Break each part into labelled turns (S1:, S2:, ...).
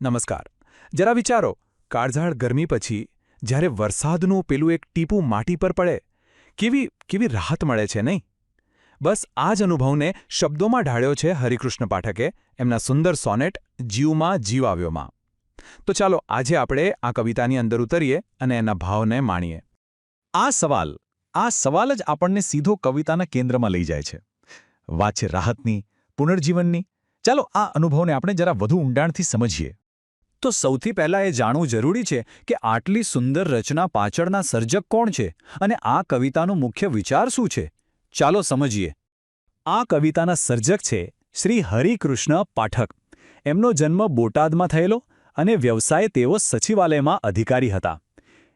S1: નમસ્કાર. જરા વિચારો, કાળઝાળ ગરમી પછી જ્યારે વરસાદનું પેલું એક ટીપું માટી પર પડે, કેવી રાહત મળે છે નહીં? બસ આ જ અનુભવને શબ્દોમાં ઢાળ્યો છે હરિકૃષ્ણ પાઠકે એમના સુંદર સોનેટ જીવમાં જીવ આવ્યોમાં. તો ચાલો આજે આપણે આ કવિતાની અંદર ઉતરીએ અને એના ભાવને માણીએ.
S2: આ સવાલ જ આપણને સીધો કવિતાના કેન્દ્રમાં લઈ જાય છે. વાત છે રાહતની, પુનર્જીવનની. ચાલો આ અનુભવને આપણે જરા વધુ ઊંડાણથી સમજીએ. તો સૌથી પહેલાં એ જાણવું જરૂરી છે કે આટલી સુંદર રચના પાછળના સર્જક કોણ છે અને આ કવિતાનો મુખ્ય વિચાર શું છે. ચાલો સમજીએ. આ કવિતાના સર્જક છે શ્રી હરિકૃષ્ણ પાઠક. એમનો જન્મ બોટાદમાં થયેલો અને વ્યવસાયે તેઓ સચિવાલયમાં અધિકારી હતા.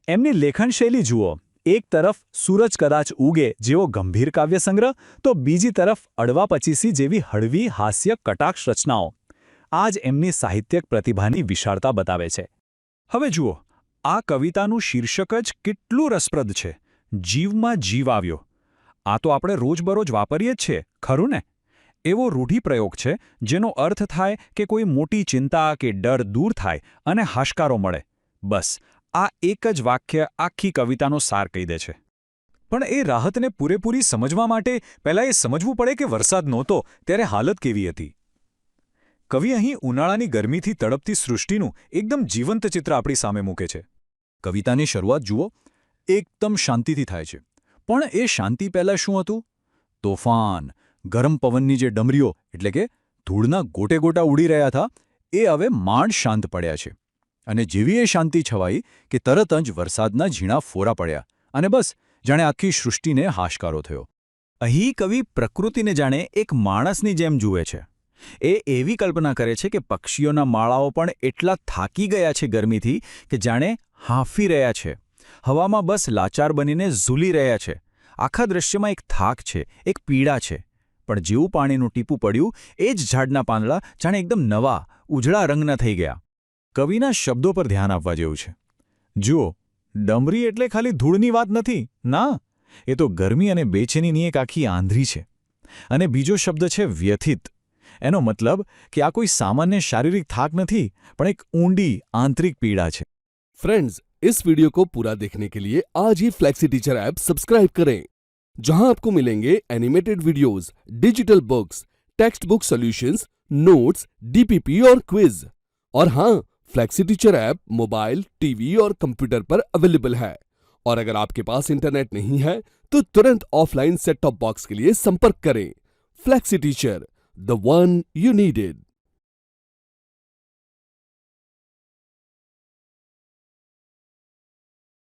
S2: એમની લેખનશૈલી જુઓ. એક તરફ સૂરજ કદાચ ઉગે જેવો ગંભીર કાવ્યસંગ્રહ, તો બીજી તરફ અડવા પચીસી જેવી હળવી હાસ્ય કટાક્ષ રચનાઓ. આ જ એમની સાહિત્યક પ્રતિભાની વિશાળતા બતાવે છે. હવે જુઓ, આ કવિતાનું શીર્ષક જ કેટલું રસપ્રદ છે. જીવમાં જીવ આવ્યો. આ તો આપણે રોજબરોજ વાપરીએ જ છીએ, ખરું ને? એવો રૂઢિપ્રયોગ છે જેનો અર્થ થાય કે કોઈ મોટી ચિંતા કે ડર દૂર થાય અને હાશકારો મળે. બસ આ એક જ વાક્ય આખી કવિતાનો સાર કહી દે છે. પણ એ રાહતને પૂરેપૂરી સમજવા માટે પહેલાં એ સમજવું પડે કે વરસાદ નહોતો ત્યારે હાલત કેવી હતી. કવિ અહીં ઉનાળાની ગરમીથી તડપતી સૃષ્ટિનું એકદમ જીવંત ચિત્ર આપણી સામે મૂકે છે. કવિતાની શરૂઆત જુઓ, એકદમ શાંતિથી થાય છે. પણ એ શાંતિ પહેલાં શું હતું? તોફાન, ગરમ પવનની જે ડમરીઓ એટલે કે ધૂળના ગોટે ગોટા ઉડી રહ્યા હતા, એ હવે માંડ શાંત પડ્યા છે. અને જેવી એ શાંતિ છવાઈ કે તરત જ વરસાદના ઝીણા ફોરા પડ્યા અને બસ જાણે આખી સૃષ્ટિને હાશકારો થયો. અહીં કવિ પ્રકૃતિને જાણે એક માણસની જેમ જુએ છે. એ એવી કલ્પના કરે છે કે પક્ષીઓના માળાઓ પણ એટલા થાકી ગયા છે ગરમીથી કે જાણે હાંફી રહ્યા છે. હવામાં બસ લાચાર બનીને ઝૂલી રહ્યા છે. આખા દૃશ્યમાં એક થાક છે, એક પીડા છે. પણ જેવું પાણીનું ટીપું પડ્યું એ જ ઝાડના પાંદડા જાણે એકદમ નવા, ઉજળા રંગના થઈ ગયા. કવિના શબ્દો પર ધ્યાન આપવા જેવું છે. જુઓ, ડમરી એટલે ખાલી ધૂળની વાત નથી. ના, એ તો ગરમી અને બેચેનીની એક આખી આંધળી છે. અને બીજો શબ્દ છે વ્યથિત. એનો મતલબ કે આ કોઈ સામાન્ય શારીરિક થાક નથી, પણ એક ઊંડી આંતરિક પીડા છે.
S3: फ्रेंड्स, इस वीडियो को पूरा देखने के लिए आज ही फ्लेक्सी टीचर ऐप सब्सक्राइब करें, जहां आपको मिलेंगे animated videos, digital books, text book solutions, notes, DPP और क्विज. और हाँ, flexi teacher app mobile, TV और कंप्यूटर पर अवेलेबल है. और अगर आपके पास इंटरनेट नहीं है तो तुरंत ऑफलाइन सेट टॉप बॉक्स के लिए संपर्क करें. Flexi teacher, the one you needed.